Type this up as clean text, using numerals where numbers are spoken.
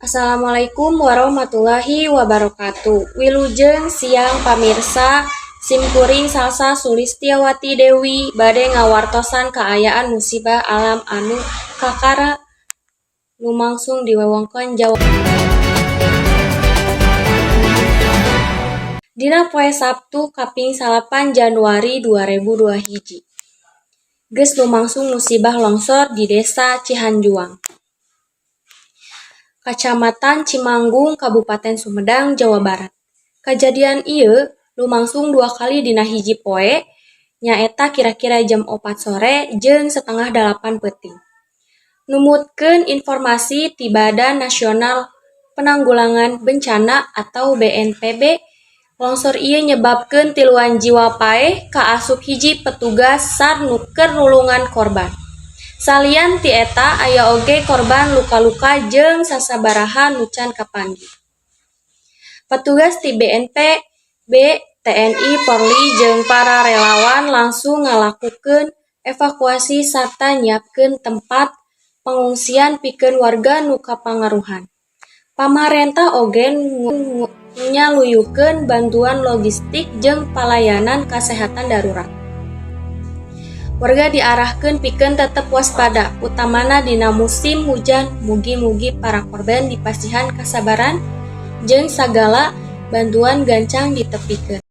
Assalamualaikum warahmatullahi wabarakatuh. Wilujeng siang pamirsa, simkuring salsa Sulistiawati Dewi bade ngawartosan kaayaan musibah alam anu kakara lumangsung di wewengkon Jawa. Dina poe Sabtu kaping 8 Januari 2002 hiji. Geus lumangsung musibah longsor di Desa Cihanjuang, Kacamatan Cimanggung, Kabupaten Sumedang, Jawa Barat. Kajadian ieu lumangsung 2 kali dina hiji poe, nyaeta kira-kira jam 4 sore jeung setengah 8 peuting. Numutkeun informasi ti Badan Nasional Penanggulangan Bencana atau BNPB, longsor ieu nyebabkeun tiluan jiwa paeh kaasup hiji petugas SAR nu keur nulungan korban. Salian ti eta aya oge korban luka-luka jeung sasabaraha nu can kapanggih. Petugas ti BNPB, TNI, Polri jeung para relawan langsung ngalakukeun evakuasi sarta nyiapkeun tempat pangungsian pikeun warga nu kapangaruhan. Pamarentah oge nyaluyukeun bantuan logistik jeung palayanan kasehatan darurat. Warga diarahkeun pikeun tetep waspada, utamana dina musim hujan. Mugi-mugi para korban dipasihan kasabaran jeung sagala bantuan gancang ditepikeun.